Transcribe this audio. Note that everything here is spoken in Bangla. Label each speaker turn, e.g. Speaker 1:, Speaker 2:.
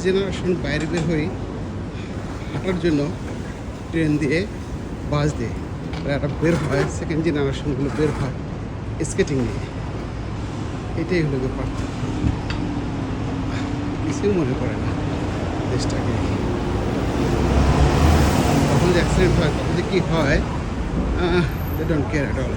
Speaker 1: জেনারেশন বাইরে বের হই হাঁটার জন্য ট্রেন দিয়ে, বাস দিয়ে, আর একটা বের হয় সেকেন্ড জেনারেশনগুলো বের হয় স্কেটিং নিয়ে। এটাই হলো গিয়ে পার্থক্য। কিছুই মনে করে না দেশটাকে। কখন যে অ্যাক্সিডেন্ট হয়, কখন যে কী হয়, they don't care at all.